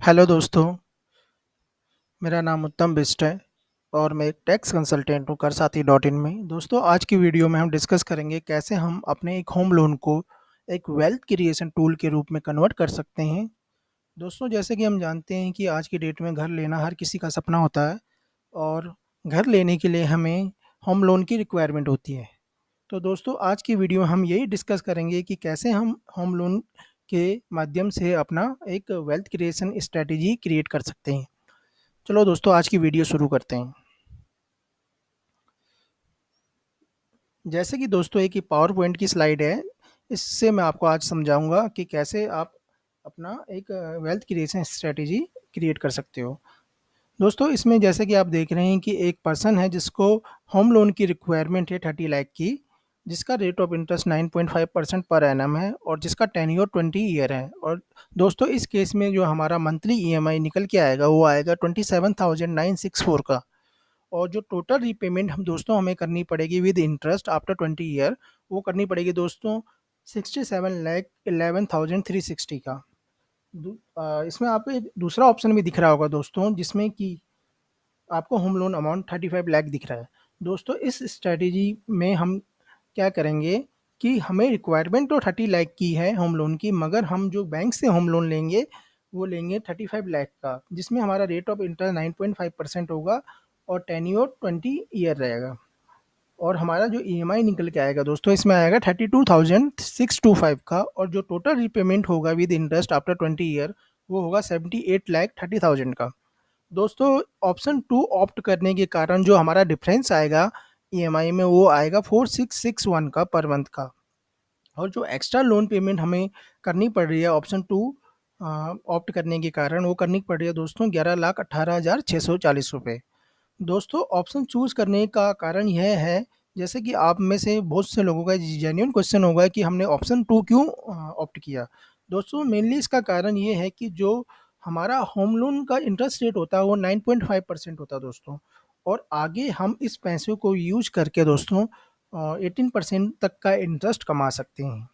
Hello दोस्तों, मेरा नाम उत्तम बिष्ट है और मैं एक टैक्स कंसल्टेंट हूँ कर साथी डॉट इन में। दोस्तों, आज की वीडियो में हम डिस्कस करेंगे कैसे हम अपने एक होम लोन को एक वेल्थ क्रिएशन टूल के रूप में कन्वर्ट कर सकते हैं। दोस्तों, जैसे कि हम जानते हैं कि आज की डेट में घर लेना हर किसी का सपना होता है और घर लेने के लिए हमें होम लोन की रिक्वायरमेंट होती है। तो दोस्तों, आज की वीडियो में हम यही डिस्कस करेंगे कि कैसे हम होम लोन के माध्यम से अपना एक वेल्थ क्रिएशन स्ट्रैटेजी क्रिएट कर सकते हैं। चलो दोस्तों, आज की वीडियो शुरू करते हैं। जैसे कि दोस्तों एक ये पावर पॉइंट की स्लाइड है, इससे मैं आपको आज समझाऊँगा कि कैसे आप अपना एक वेल्थ क्रिएशन स्ट्रैटेजी क्रिएट कर सकते हो। दोस्तों, इसमें जैसे कि आप देख रहे हैं कि एक पर्सन है जिसको होम लोन की रिक्वायरमेंट है 30 लाख की, जिसका rate of interest 9.5% per annum है और जिसका टेन्योर 20 ईयर है। और दोस्तों, इस केस में जो हमारा मंथली ईएमआई निकल के आएगा वो आएगा 27,964 का। और जो टोटल रीपेमेंट हम दोस्तों हमें करनी पड़ेगी विद इंटरेस्ट आफ्टर 20 ईयर, वो करनी पड़ेगी दोस्तों 67,11,360 का। इसमें आपको एक दूसरा ऑप्शन भी दिख रहा होगा दोस्तों, जिसमें कि आपको होम लोन अमाउंट 35 लाख दिख रहा है। दोस्तों, इस स्ट्रैटेजी में हम क्या करेंगे कि हमें रिक्वायरमेंट तो 30 लाख की है होम लोन की, मगर हम जो बैंक से होम लोन लेंगे वो लेंगे 35 लाख का, जिसमें हमारा रेट ऑफ इंटरेस्ट 9.5% होगा और टेन्योर 20 ईयर रहेगा। और हमारा जो ईएमआई निकल के आएगा दोस्तों, इसमें आएगा 32,625 का, और जो टोटल रीपेमेंट होगा विद इंटरेस्ट आफ्टर 20 ईयर वो होगा 78,30,000 का। दोस्तों, ऑप्शन 2 ऑप्ट करने के कारण जो हमारा डिफरेंस आएगा ईएमआई में वो आएगा 4661 का पर मंथ का। और जो एक्स्ट्रा लोन पेमेंट हमें करनी पड़ रही है ऑप्शन 2 ऑप्ट करने के कारण, वो करनी पड़ रही है दोस्तों 11,18,640 रुपये। दोस्तों, ऑप्शन चूज़ करने का कारण यह है, जैसे कि आप में से बहुत से लोगों का जेन्युइन क्वेश्चन होगा कि हमने ऑप्शन 2 क्यों ऑप्ट किया। दोस्तों, मेनली इसका कारण ये है कि जो हमारा होम लोन का इंटरेस्ट रेट होता है वो 9.5% होता है दोस्तों। और आगे हम इस पैसे को यूज़ करके दोस्तों 18% तक का इंटरेस्ट कमा सकते हैं।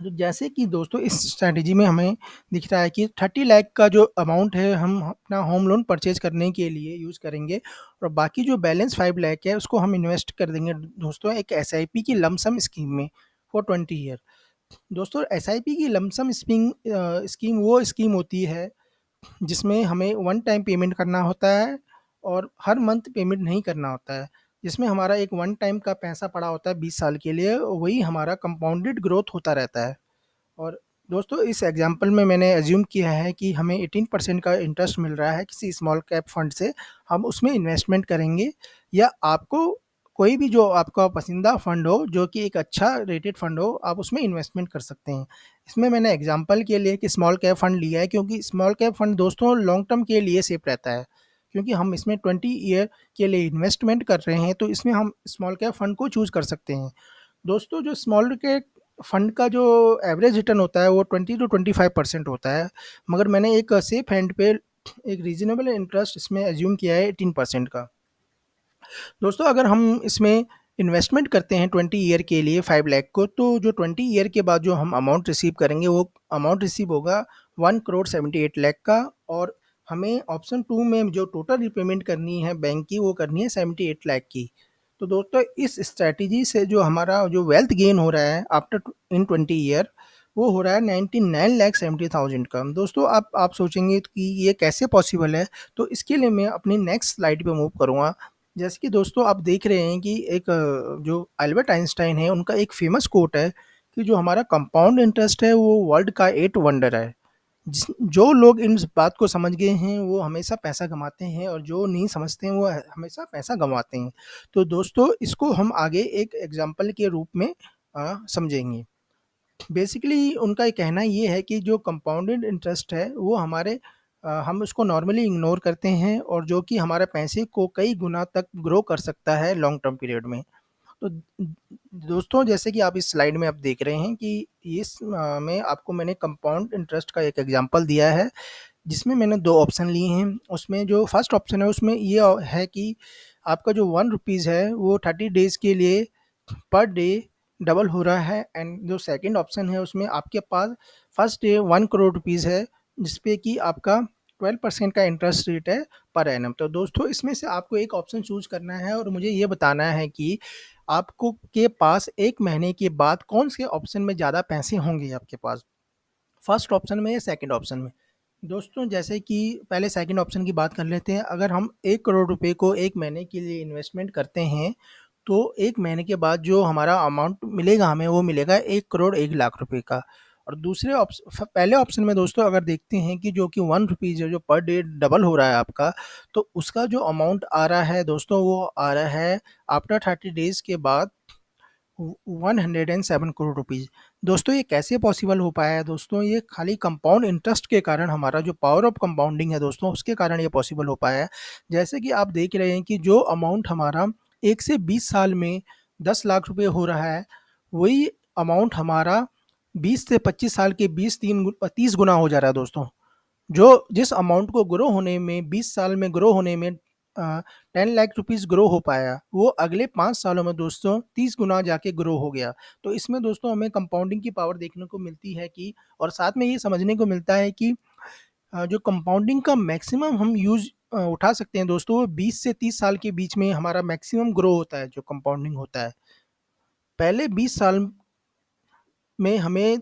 तो जैसे कि दोस्तों इस स्ट्रैटेजी में हमें दिख रहा है कि 30 लाख का जो अमाउंट है हम अपना होम लोन परचेज़ करने के लिए यूज़ करेंगे, और बाकी जो बैलेंस 5 लाख है उसको हम इन्वेस्ट कर देंगे दोस्तों एक एसआईपी की लमसम स्कीम में फॉर 20 ईयर। दोस्तों, एसआईपी की लमसम स्कीम वो स्कीम होती है जिसमें हमें वन टाइम पेमेंट करना होता है और हर मंथ पेमेंट नहीं करना होता है। जिसमें हमारा एक वन टाइम का पैसा पड़ा होता है 20 साल के लिए, वही हमारा कंपाउंडेड ग्रोथ होता रहता है। और दोस्तों, इस एग्जांपल में मैंने अज़्यूम किया है कि हमें 18% का इंटरेस्ट मिल रहा है किसी स्मॉल कैप फंड से, हम उसमें इन्वेस्टमेंट करेंगे। या आपको कोई भी जो आपका पसंदीदा फंड हो, जो कि एक अच्छा रेटेड फंड हो, आप उसमें इन्वेस्टमेंट कर सकते हैं। इसमें मैंने एग्जांपल के लिए कि स्मॉल कैप फंड लिया है, क्योंकि स्मॉल कैप फंड दोस्तों लॉन्ग टर्म के लिए सेफ रहता है। क्योंकि हम इसमें 20 ईयर के लिए इन्वेस्टमेंट कर रहे हैं, तो इसमें हम स्मॉल कैप फंड को चूज़ कर सकते हैं। दोस्तों, जो स्मॉल के फंड का जो एवरेज रिटर्न होता है वो 20 टू 25% होता है, मगर मैंने एक सेफ हैंड पे एक रीजनेबल इंटरेस्ट इसमें एज्यूम किया है 18% का। दोस्तों, अगर हम इसमें इन्वेस्टमेंट करते हैं 20 ईयर के लिए 5 लाख को, तो जो 20 ईयर के बाद जो हम अमाउंट रिसीव करेंगे वो अमाउंट रिसीव होगा 1,78 लाख का। और हमें ऑप्शन 2 में जो टोटल रिपेमेंट करनी है बैंक की वो करनी है 78 लाख की। तो दोस्तों, इस स्ट्रैटेजी से जो हमारा जो वेल्थ गेन हो रहा है आफ्टर इन 20 ईयर, वो हो रहा है 99,70,000 का। दोस्तों, आप सोचेंगे कि ये कैसे पॉसिबल है, तो इसके लिए मैं अपनी नेक्स्ट स्लाइड पे मूव करूँगा। जैसे कि दोस्तों आप देख रहे हैं कि एक जो अल्बर्ट आइंस्टाइन है उनका एक फेमस कोट है कि जो हमारा कंपाउंड इंटरेस्ट है वो वर्ल्ड का 8 वंडर है। जो लोग इन बात को समझ गए हैं वो हमेशा पैसा कमाते हैं, और जो नहीं समझते हैं वो हमेशा पैसा गंवाते हैं। तो दोस्तों, इसको हम आगे एक एग्जाम्पल के रूप में समझेंगे। बेसिकली उनका ये कहना ये है कि जो कंपाउंडेड इंटरेस्ट है वो हमारे हम उसको नॉर्मली इग्नोर करते हैं, और जो कि हमारे पैसे को कई गुना तक ग्रो कर सकता है लॉन्ग टर्म पीरियड में। तो दोस्तों, जैसे कि आप इस स्लाइड में आप देख रहे हैं कि में आपको मैंने कंपाउंड इंटरेस्ट का एक एग्जांपल दिया है, जिसमें मैंने 2 ऑप्शन लिए हैं। उसमें जो फर्स्ट ऑप्शन है उसमें ये है कि आपका जो 1 रुपीज़ है वो 30 डेज़ के लिए पर डे डबल हो रहा है, एंड जो सेकंड ऑप्शन है उसमें आपके पास फर्स्ट डे 1 करोड़ रुपीज़ है, जिस पे कि आपका 12% का इंटरेस्ट रेट है पर एनम। तो दोस्तों इसमें से आपको एक ऑप्शन चूज़ करना है और मुझे ये बताना है कि आपको के पास 1 महीने के बाद कौन से ऑप्शन में ज़्यादा पैसे होंगे आपके पास, फर्स्ट ऑप्शन में या सेकंड ऑप्शन में। दोस्तों जैसे कि पहले सेकंड ऑप्शन की बात कर लेते हैं। अगर हम 1 करोड़ रुपए को 1 महीने के लिए इन्वेस्टमेंट करते हैं, तो 1 महीने के बाद जो हमारा अमाउंट मिलेगा हमें, वो मिलेगा 1 करोड़ 1 लाख रुपए का। और दूसरे पहले ऑप्शन में दोस्तों अगर देखते हैं कि जो कि 1 रुपीज़ जो पर डे डबल हो रहा है आपका, तो उसका जो अमाउंट आ रहा है दोस्तों, वो आ रहा है आफ्टर 30 डेज़ के बाद 107 करोड़ रुपीज़। दोस्तों ये कैसे पॉसिबल हो पाया है दोस्तों? ये खाली कंपाउंड इंटरेस्ट के कारण, हमारा जो पावर ऑफ कंपाउंडिंग है दोस्तों, उसके कारण ये पॉसिबल हो पाया है। जैसे कि आप देख रहे हैं कि जो अमाउंट हमारा 1 से 20 साल में 10 लाख रुपए हो रहा है, वही अमाउंट हमारा 20 से 25 साल के 30 गुना हो जा रहा है दोस्तों। जो जिस अमाउंट को ग्रो होने में 20 साल में ग्रो होने में 10 लाख रुपीस ग्रो हो पाया, वो अगले 5 सालों में दोस्तों 30 गुना जाके ग्रो हो गया। तो इसमें दोस्तों हमें कंपाउंडिंग की पावर देखने को मिलती है कि, और साथ में ये समझने को मिलता है कि जो कंपाउंडिंग का मैक्सिमम हम यूज़ उठा सकते हैं दोस्तों, वो 20 से 30 साल के बीच में हमारा मैक्सिमम ग्रो होता है, जो कंपाउंडिंग होता है। पहले 20 साल में हमें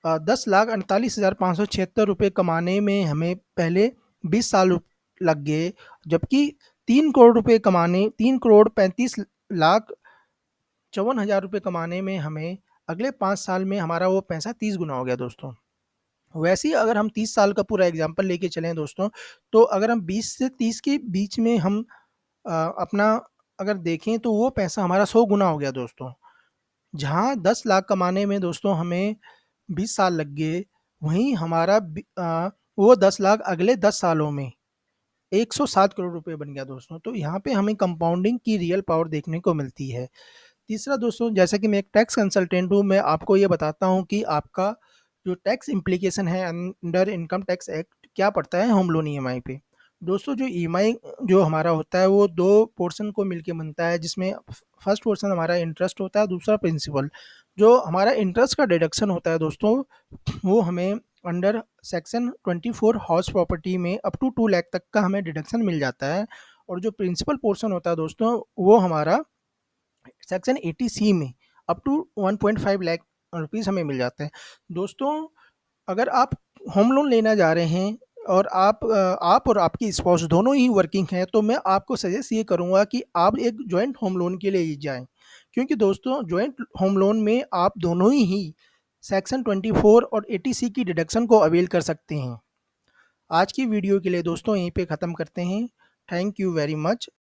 10,48,576 रुपए कमाने में हमें पहले 20 साल लग गए, जबकि 3 करोड़ रुपए कमाने 3 करोड़ 35 लाख 54 हज़ार रुपए कमाने में हमें अगले 5 साल में हमारा वो पैसा 30 गुना हो गया दोस्तों। वैसे ही अगर हम 30 साल का पूरा एग्ज़ाम्पल लेके चलें दोस्तों, तो अगर हम 20 से 30 के बीच में हम अपना अगर देखें, तो वो पैसा हमारा 100 गुना हो गया दोस्तों। जहाँ 10 लाख कमाने में दोस्तों हमें 20 साल लग गए, वहीं हमारा वो 10 लाख अगले 10 सालों में 107 करोड़ रुपए बन गया दोस्तों। तो यहाँ पे हमें कंपाउंडिंग की रियल पावर देखने को मिलती है। तीसरा दोस्तों, जैसा कि मैं एक टैक्स कंसल्टेंट हूँ, मैं आपको ये बताता हूँ कि आपका जो टैक्स इम्प्लीकेशन है अंडर इनकम टैक्स एक्ट क्या पड़ता है होम लोन ईएमआई पे। दोस्तों जो ईएमआई जो हमारा होता है, वो 2 पोर्शन को मिलके बनता है, जिसमें फर्स्ट पोर्शन हमारा इंटरेस्ट होता है, दूसरा प्रिंसिपल। जो हमारा इंटरेस्ट का डिडक्शन होता है दोस्तों, वो हमें अंडर सेक्शन 24 हाउस प्रॉपर्टी में अप टू 2 लाख तक का हमें डिडक्शन मिल जाता है। और जो प्रिंसिपल पोर्शन होता है दोस्तों, वो हमारा सेक्शन 80 सी में अप टू 1.5 लाख रुपीज़ हमें मिल जाते हैं। दोस्तों अगर आप होम लोन लेना जा रहे हैं और आप और आपकी स्पाउस दोनों ही वर्किंग हैं, तो मैं आपको सजेस्ट ये करूँगा कि आप एक जॉइंट होम लोन के लिए ही जाएँ। क्योंकि दोस्तों जॉइंट होम लोन में आप दोनों ही सेक्शन 24 और 80 सी की डिडक्शन को अवेल कर सकते हैं। आज की वीडियो के लिए दोस्तों यहीं पे ख़त्म करते हैं। Thank you very much.